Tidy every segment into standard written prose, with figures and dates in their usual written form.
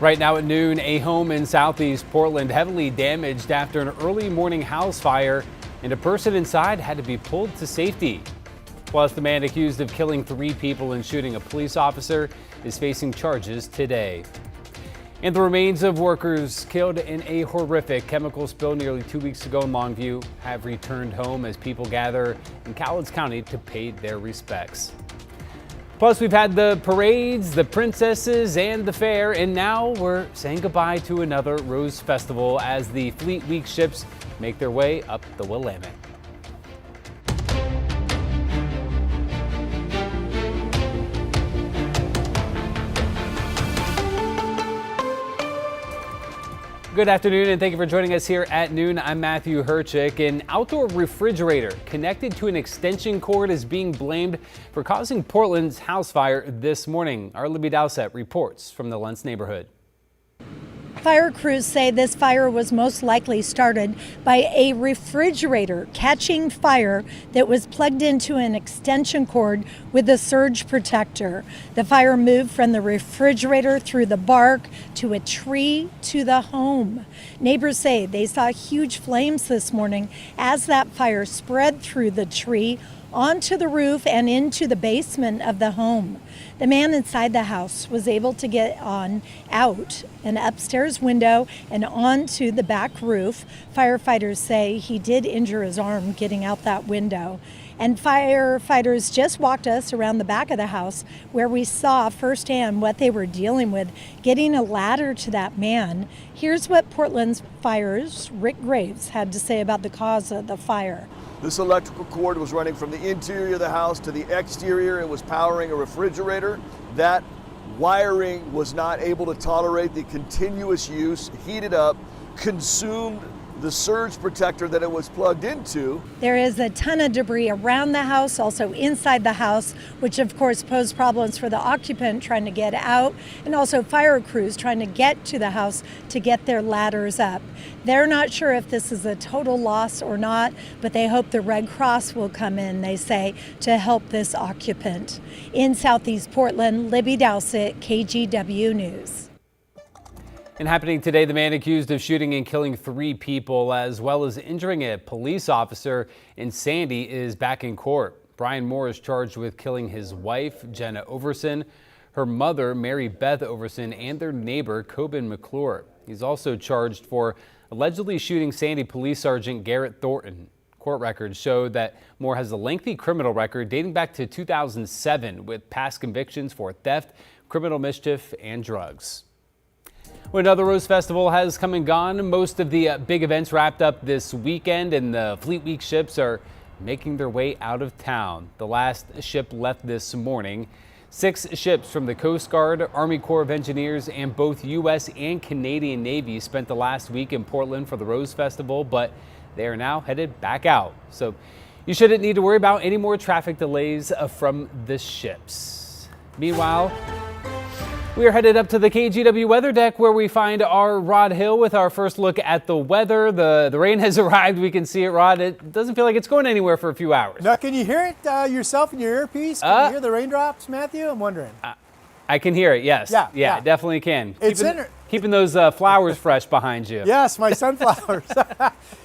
Right now at noon, a home in southeast Portland heavily damaged after an early morning house fire, and a person inside had to be pulled to safety. Plus, the man accused of killing 3 people and shooting a police officer is facing charges today. And the remains of workers killed in a horrific chemical spill nearly 2 weeks ago in Longview have returned home as people gather in Cowlitz County to pay their respects. Plus, we've had the parades, the princesses, and the fair, and now we're saying goodbye to another Rose Festival as the Fleet Week ships make their way up the Willamette. Good afternoon and thank you for joining us here at noon. I'm Matthew Herchick. An outdoor refrigerator connected to an extension cord is being blamed for causing Portland's house fire this morning. Our Libby Dowsett reports from the Lentz neighborhood. Fire crews say this fire was most likely started by a refrigerator catching fire that was plugged into an extension cord with a surge protector. The fire moved from the refrigerator through the bark to a tree to the home. Neighbors say they saw huge flames this morning as that fire spread through the tree onto the roof and into the basement of the home. The man inside the house was able to get out an upstairs window and onto the back roof. Firefighters say he did injure his arm getting out that window. And firefighters just walked us around the back of the house where we saw firsthand what they were dealing with, getting a ladder to that man. Here's what Portland's Fire's Rick Graves had to say about the cause of the fire. This electrical cord was running from the interior of the house to the exterior. It was powering a refrigerator. That wiring was not able to tolerate the continuous use, heated up, consumed the surge protector that it was plugged into. There is a ton of debris around the house, also inside the house, which of course posed problems for the occupant trying to get out, and also fire crews trying to get to the house to get their ladders up. They're not sure if this is a total loss or not, but they hope the Red Cross will come in, they say, to help this occupant. In Southeast Portland, Libby Dowsett, KGW News. And happening today, the man accused of shooting and killing 3 people as well as injuring a police officer in Sandy is back in court. Brian Moore is charged with killing his wife, Jenna Overson, her mother, Mary Beth Overson, and their neighbor, Coben McClure. He's also charged for allegedly shooting Sandy Police Sergeant Garrett Thornton. Court records show that Moore has a lengthy criminal record dating back to 2007 with past convictions for theft, criminal mischief, and drugs. Well, another Rose Festival has come and gone. Most of the big events wrapped up this weekend, and the Fleet Week ships are making their way out of town. The last ship left this morning. 6 ships from the Coast Guard, Army Corps of Engineers, and both U.S. and Canadian Navy spent the last week in Portland for the Rose Festival, but they are now headed back out. So you shouldn't need to worry about any more traffic delays from the ships. Meanwhile, we are headed up to the KGW weather deck where we find our Rod Hill with our first look at the weather. The rain has arrived. We can see it, Rod. It doesn't feel like it's going anywhere for a few hours. Now, can you hear it yourself in your earpiece? Can you hear the raindrops, Matthew? I'm wondering. I can hear it, yes. Yeah. I definitely can. It's keeping those flowers fresh behind you. Yes, my sunflowers.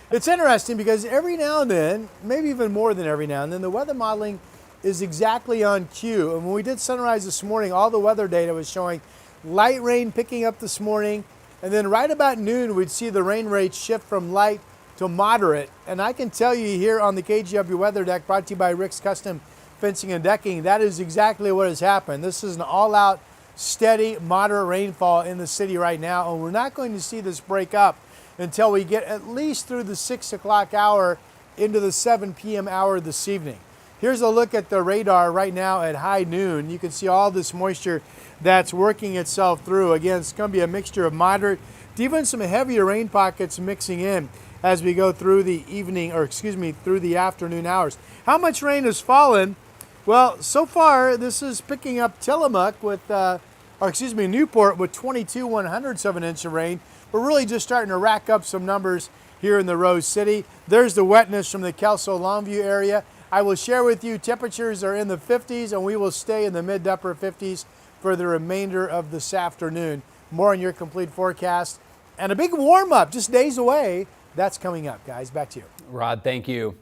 It's interesting because every now and then, maybe even more than every now and then, the weather modeling is exactly on cue. And when we did sunrise this morning, all the weather data was showing light rain picking up this morning, and then right about noon we'd see the rain rate shift from light to moderate. And I can tell you here on the KGW weather deck, brought to you by Rick's Custom Fencing and Decking, that is exactly what has happened. This is an all-out steady moderate rainfall in the city right now, and we're not going to see this break up until we get at least through the 6 o'clock hour into the 7 p.m. hour this evening. Here's a look at the radar right now at high noon. You can see all this moisture that's working itself through. Again, it's going to be a mixture of moderate to even some heavier rain pockets mixing in as we go through the evening, or through the afternoon hours. How much rain has fallen? Well, so far this is picking up Tillamook with, Newport with 22 100ths of an inch of rain. We're really just starting to rack up some numbers here in the Rose City. There's the wetness from the Kelso Longview area. I will share with you temperatures are in the 50s and we will stay in the mid to upper 50s for the remainder of this afternoon. More on your complete forecast. And a big warm-up just days away. That's coming up, guys. Back to you. Rod, thank you.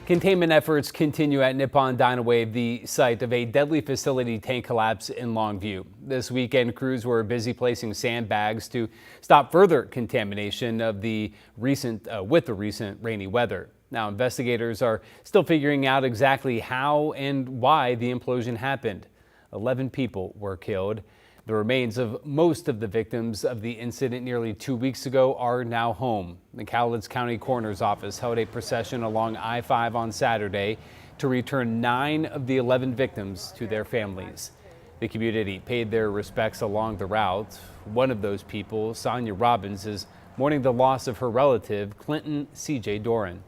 Containment efforts continue at Nippon Dynawave, the site of a deadly facility tank collapse in Longview. This weekend, crews were busy placing sandbags to stop further contamination of with the recent rainy weather. Now, investigators are still figuring out exactly how and why the implosion happened. 11 people were killed. The remains of most of the victims of the incident nearly 2 weeks ago are now home. The Cowlitz County Coroner's Office held a procession along I-5 on Saturday to return 9 of the 11 victims to their families. The community paid their respects along the route. One of those people, Sonia Robbins, is mourning the loss of her relative, Clinton C.J. Doran.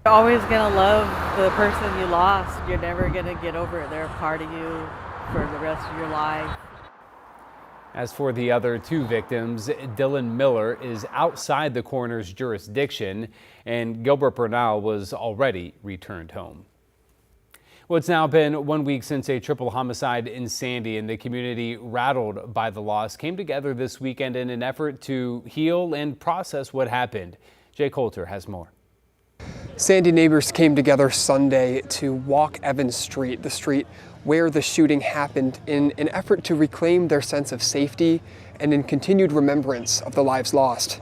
You're always going to love the person you lost. You're never going to get over it. They're a part of you for the rest of your life. As for the other 2 victims, Dylan Miller is outside the coroner's jurisdiction, and Gilbert Bernal was already returned home. Well, it's now been 1 week since a triple homicide in Sandy, and the community, rattled by the loss, came together this weekend in an effort to heal and process what happened. Jay Coulter has more. Sandy neighbors came together Sunday to walk Evans Street, the street where the shooting happened, in an effort to reclaim their sense of safety and in continued remembrance of the lives lost.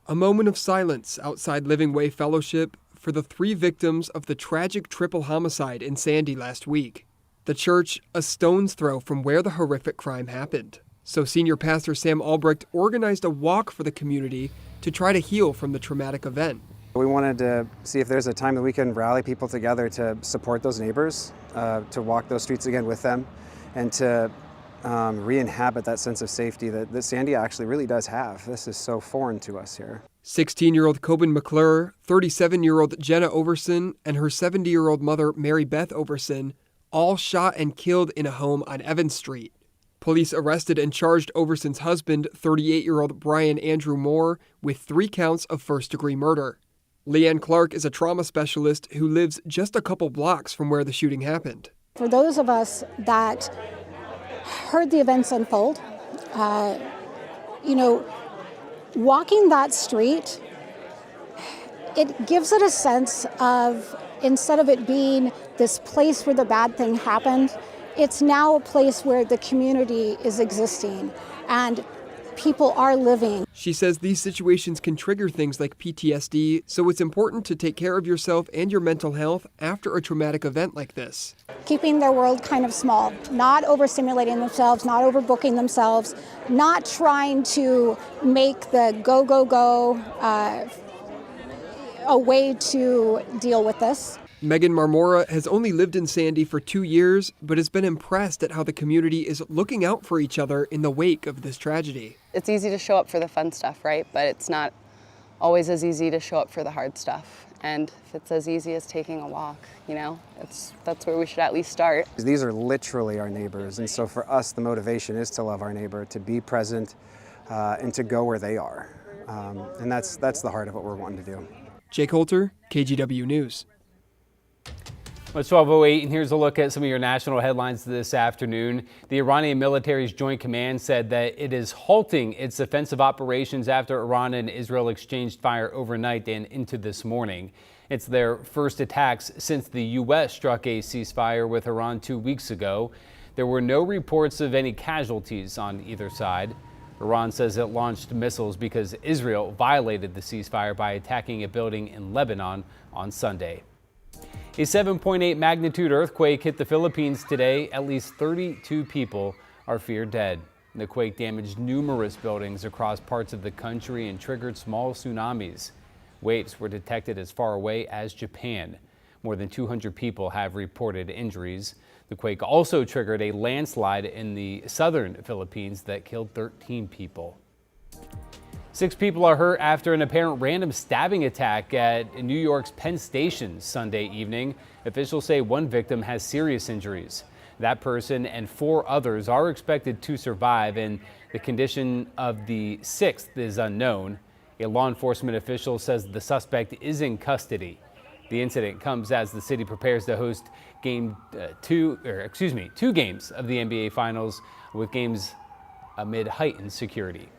A moment of silence outside Living Way Fellowship for the 3 victims of the tragic triple homicide in Sandy last week. The church a stone's throw from where the horrific crime happened. So Senior Pastor Sam Albrecht organized a walk for the community to try to heal from the traumatic event. We wanted to see if there's a time that we can rally people together to support those neighbors, to walk those streets again with them, and to re-inhabit that sense of safety that Sandy actually really does have. This is so foreign to us here. 16-year-old Coben McClure, 37-year-old Jenna Overson, and her 70-year-old mother Mary Beth Overson, all shot and killed in a home on Evans Street. Police arrested and charged Overson's husband, 38-year-old Brian Andrew Moore, with 3 counts of first-degree murder. Leanne Clark is a trauma specialist who lives just a couple blocks from where the shooting happened. For those of us that heard the events unfold, walking that street, it gives it a sense of, instead of it being this place where the bad thing happened, it's now a place where the community is existing and people are living. She says these situations can trigger things like PTSD, so it's important to take care of yourself and your mental health after a traumatic event like this. Keeping their world kind of small, not overstimulating themselves, not overbooking themselves, not trying to make the go, go, go a way to deal with this. Megan Marmora has only lived in Sandy for 2 years, but has been impressed at how the community is looking out for each other in the wake of this tragedy. It's easy to show up for the fun stuff, right? But it's not always as easy to show up for the hard stuff. And if it's as easy as taking a walk, that's where we should at least start. These are literally our neighbors, and so for us the motivation is to love our neighbor, to be present, and to go where they are. And that's the heart of what we're wanting to do. Jay Coulter, KGW News. Well, it's 12:08, and here's a look at some of your national headlines this afternoon. The Iranian military's Joint Command said that it is halting its offensive operations after Iran and Israel exchanged fire overnight and into this morning. It's their first attacks since the U.S. struck a ceasefire with Iran 2 weeks ago. There were no reports of any casualties on either side. Iran says it launched missiles because Israel violated the ceasefire by attacking a building in Lebanon on Sunday. A 7.8 magnitude earthquake hit the Philippines today. At least 32 people are feared dead. The quake damaged numerous buildings across parts of the country and triggered small tsunamis. Waves were detected as far away as Japan. More than 200 people have reported injuries. The quake also triggered a landslide in the southern Philippines that killed 13 people. 6 people are hurt after an apparent random stabbing attack at New York's Penn Station Sunday evening. Officials say one victim has serious injuries. That person and 4 others are expected to survive, and the condition of the 6th is unknown. A law enforcement official says the suspect is in custody. The incident comes as the city prepares to host two games of the NBA Finals, with games amid heightened security.